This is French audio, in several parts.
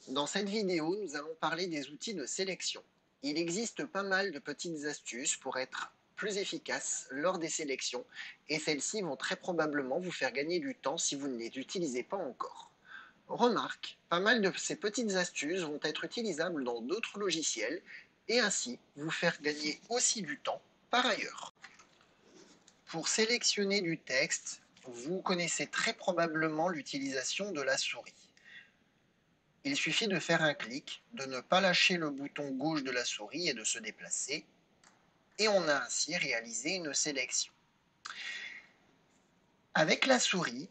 Dans cette vidéo, nous allons parler des outils de sélection. Il existe pas mal de petites astuces pour être plus efficace lors des sélections et celles-ci vont très probablement vous faire gagner du temps si vous ne les utilisez pas encore. Remarque, pas mal de ces petites astuces vont être utilisables dans d'autres logiciels et ainsi vous faire gagner aussi du temps par ailleurs. Pour sélectionner du texte, vous connaissez très probablement l'utilisation de la souris. Il suffit de faire un clic, de ne pas lâcher le bouton gauche de la souris et de se déplacer, et on a ainsi réalisé une sélection. Avec la souris,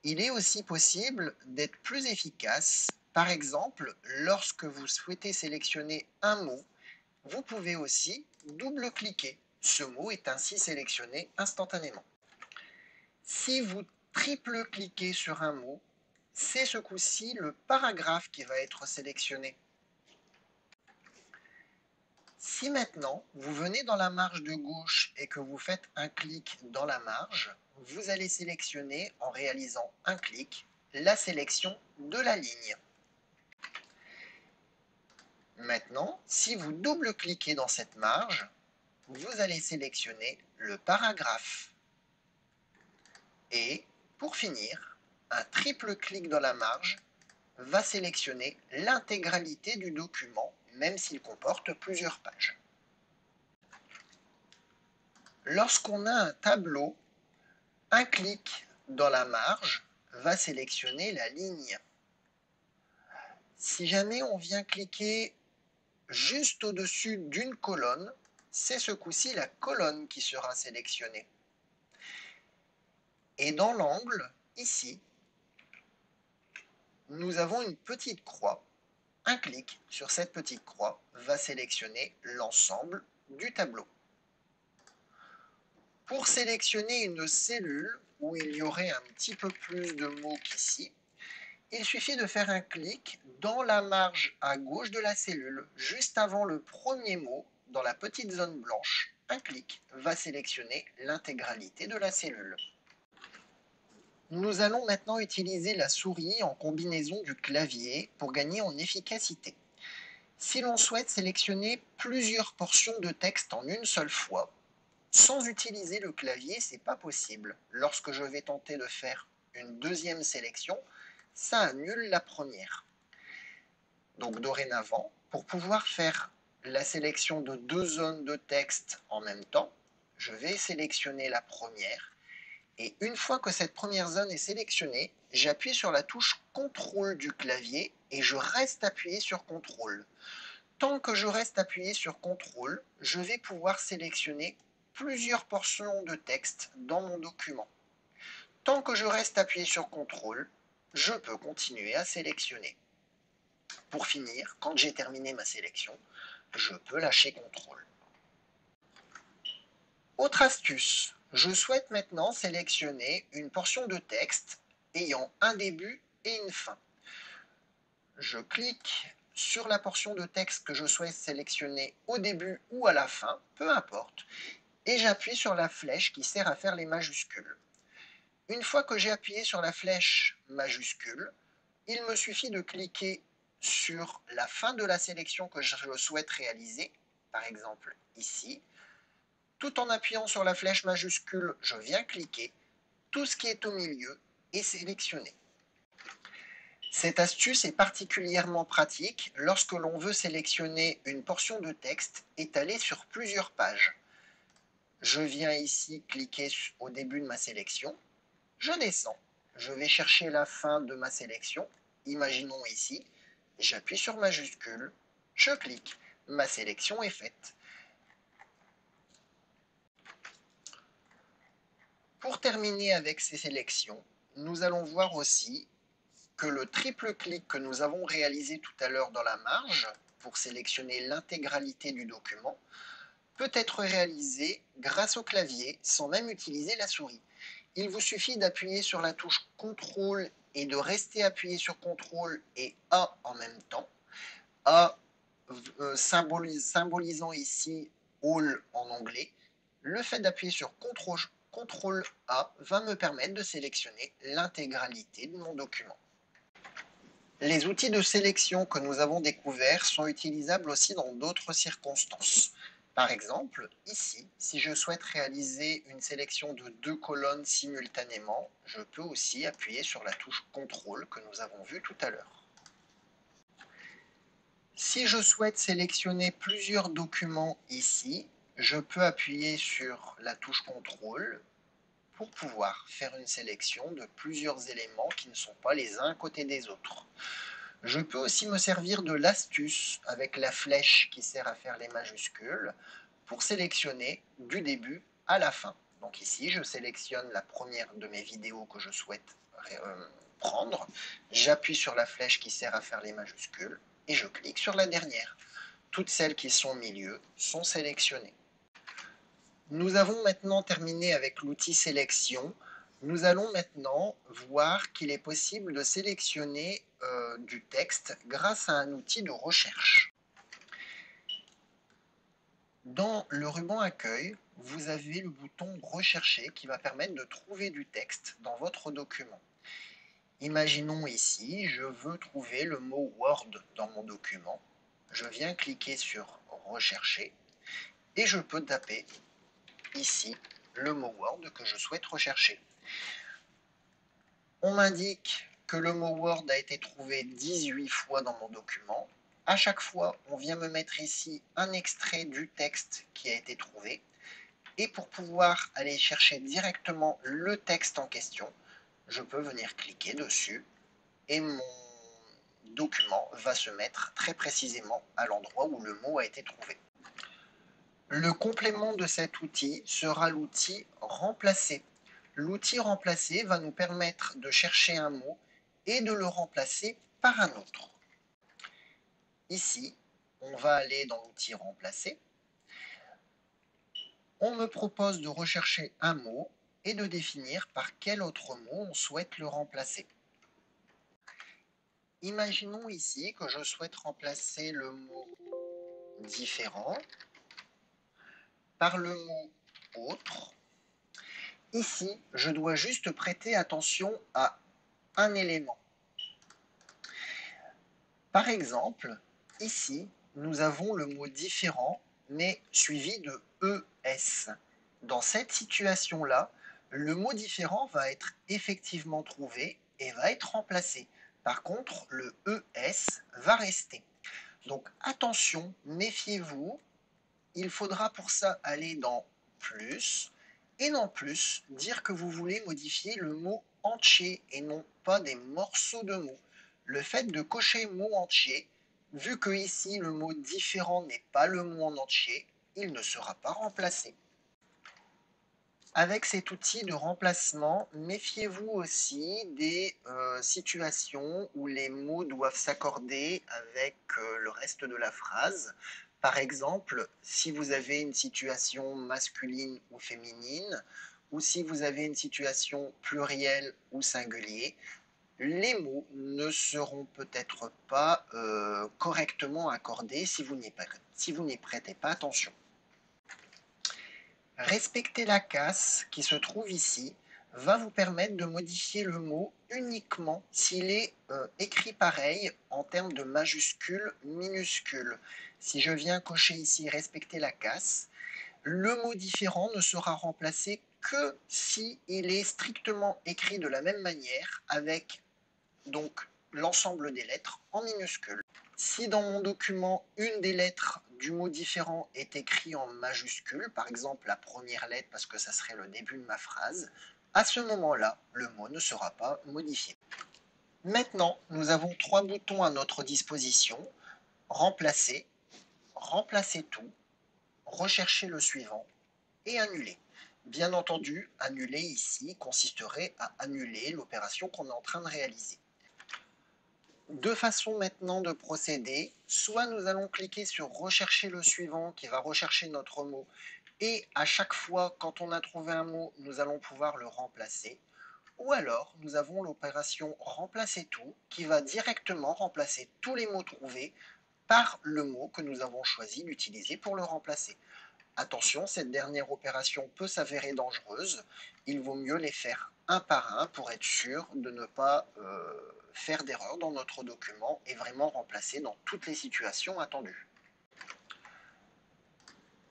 il est aussi possible d'être plus efficace. Par exemple, lorsque vous souhaitez sélectionner un mot, vous pouvez aussi double-cliquer. Ce mot est ainsi sélectionné instantanément. Si vous triple-cliquez sur un mot, c'est ce coup-ci le paragraphe qui va être sélectionné. Si maintenant vous venez dans la marge de gauche et que vous faites un clic dans la marge, vous allez sélectionner en réalisant un clic la sélection de la ligne. Maintenant, si vous double-cliquez dans cette marge, vous allez sélectionner le paragraphe. Et pour finir, un triple clic dans la marge va sélectionner l'intégralité du document, même s'il comporte plusieurs pages. Lorsqu'on a un tableau, un clic dans la marge va sélectionner la ligne. Si jamais on vient cliquer juste au-dessus d'une colonne, c'est ce coup-ci la colonne qui sera sélectionnée. Et dans l'angle, ici, nous avons une petite croix. Un clic sur cette petite croix va sélectionner l'ensemble du tableau. Pour sélectionner une cellule où il y aurait un petit peu plus de mots qu'ici, il suffit de faire un clic dans la marge à gauche de la cellule, juste avant le premier mot, dans la petite zone blanche. Un clic va sélectionner l'intégralité de la cellule. Nous allons maintenant utiliser la souris en combinaison du clavier pour gagner en efficacité. Si l'on souhaite sélectionner plusieurs portions de texte en une seule fois, sans utiliser le clavier, ce n'est pas possible. Lorsque je vais tenter de faire une deuxième sélection, ça annule la première. Donc dorénavant, pour pouvoir faire la sélection de deux zones de texte en même temps, je vais sélectionner la première. Et une fois que cette première zone est sélectionnée, j'appuie sur la touche CTRL du clavier et je reste appuyé sur CTRL. Tant que je reste appuyé sur CTRL, je vais pouvoir sélectionner plusieurs portions de texte dans mon document. Tant que je reste appuyé sur CTRL, je peux continuer à sélectionner. Pour finir, quand j'ai terminé ma sélection, je peux lâcher CTRL. Autre astuce, je souhaite maintenant sélectionner une portion de texte ayant un début et une fin. Je clique sur la portion de texte que je souhaite sélectionner au début ou à la fin, peu importe, et j'appuie sur la flèche qui sert à faire les majuscules. Une fois que j'ai appuyé sur la flèche majuscule, il me suffit de cliquer sur la fin de la sélection que je souhaite réaliser, par exemple ici. Tout en appuyant sur la flèche majuscule, je viens cliquer. Tout ce qui est au milieu est sélectionné. Cette astuce est particulièrement pratique lorsque l'on veut sélectionner une portion de texte étalée sur plusieurs pages. Je viens ici cliquer au début de ma sélection, je descends, je vais chercher la fin de ma sélection, imaginons ici, j'appuie sur majuscule, je clique, ma sélection est faite. Pour terminer avec ces sélections, nous allons voir aussi que le triple clic que nous avons réalisé tout à l'heure dans la marge pour sélectionner l'intégralité du document peut être réalisé grâce au clavier sans même utiliser la souris. Il vous suffit d'appuyer sur la touche CTRL et de rester appuyé sur CTRL et A en même temps. A symbolisant ici All en anglais. Le fait d'appuyer sur CTRL A va me permettre de sélectionner l'intégralité de mon document. Les outils de sélection que nous avons découverts sont utilisables aussi dans d'autres circonstances. Par exemple, ici, si je souhaite réaliser une sélection de 2 colonnes simultanément, je peux aussi appuyer sur la touche CTRL que nous avons vue tout à l'heure. Si je souhaite sélectionner plusieurs documents ici, je peux appuyer sur la touche CTRL pour pouvoir faire une sélection de plusieurs éléments qui ne sont pas les uns à côté des autres. Je peux aussi me servir de l'astuce avec la flèche qui sert à faire les majuscules pour sélectionner du début à la fin. Donc ici, je sélectionne la première de mes vidéos que je souhaite prendre, j'appuie sur la flèche qui sert à faire les majuscules et je clique sur la dernière. Toutes celles qui sont au milieu sont sélectionnées. Nous avons maintenant terminé avec l'outil sélection. Nous allons maintenant voir qu'il est possible de sélectionner du texte grâce à un outil de recherche. Dans le ruban accueil, vous avez le bouton rechercher qui va permettre de trouver du texte dans votre document. Imaginons ici, je veux trouver le mot Word dans mon document. Je viens cliquer sur rechercher et je peux taper ici le mot Word que je souhaite rechercher. On m'indique que le mot Word a été trouvé 18 fois dans mon document. À chaque fois, on vient me mettre ici un extrait du texte qui a été trouvé. Et pour pouvoir aller chercher directement le texte en question, je peux venir cliquer dessus et mon document va se mettre très précisément à l'endroit où le mot a été trouvé. Le complément de cet outil sera l'outil remplacer. L'outil remplacer va nous permettre de chercher un mot et de le remplacer par un autre. Ici, on va aller dans l'outil remplacer. On me propose de rechercher un mot et de définir par quel autre mot on souhaite le remplacer. Imaginons ici que je souhaite remplacer le mot différent par le mot autre. Ici, je dois juste prêter attention à un élément. Par exemple, ici, nous avons le mot différent, mais suivi de ES. Dans cette situation-là, le mot différent va être effectivement trouvé et va être remplacé. Par contre, le ES va rester. Donc attention, méfiez-vous, il faudra pour ça aller dans plus, et dans plus, dire que vous voulez modifier le mot entier et non pas des morceaux de mots. Le fait de cocher mot entier, vu que ici le mot différent n'est pas le mot en entier, il ne sera pas remplacé. Avec cet outil de remplacement, méfiez-vous aussi des situations où les mots doivent s'accorder avec le reste de la phrase. Par exemple, si vous avez une situation masculine ou féminine, ou si vous avez une situation plurielle ou singulier, les mots ne seront peut-être pas correctement accordés si vous n'y prêtez pas attention. Respecter la casse qui se trouve ici va vous permettre de modifier le mot uniquement s'il est écrit pareil en termes de majuscules, minuscules. Si je viens cocher ici respecter la casse, le mot différent ne sera remplacé que si il est strictement écrit de la même manière avec donc l'ensemble des lettres en minuscules. Si dans mon document, une des lettres du mot différent est écrite en majuscule, par exemple la première lettre parce que ça serait le début de ma phrase, à ce moment-là, le mot ne sera pas modifié. Maintenant, nous avons 3 boutons à notre disposition. Remplacer, remplacer tout, rechercher le suivant et annuler. Bien entendu, annuler ici consisterait à annuler l'opération qu'on est en train de réaliser. Deux façons maintenant de procéder. Soit nous allons cliquer sur rechercher le suivant qui va rechercher notre mot et à chaque fois quand on a trouvé un mot, nous allons pouvoir le remplacer. Ou alors nous avons l'opération remplacer tout qui va directement remplacer tous les mots trouvés par le mot que nous avons choisi d'utiliser pour le remplacer. Attention, cette dernière opération peut s'avérer dangereuse. Il vaut mieux les faire un par un pour être sûr de ne pas faire d'erreur dans notre document et vraiment remplacer dans toutes les situations attendues.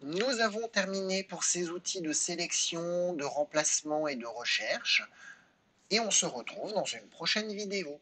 Nous avons terminé pour ces outils de sélection, de remplacement et de recherche, et on se retrouve dans une prochaine vidéo.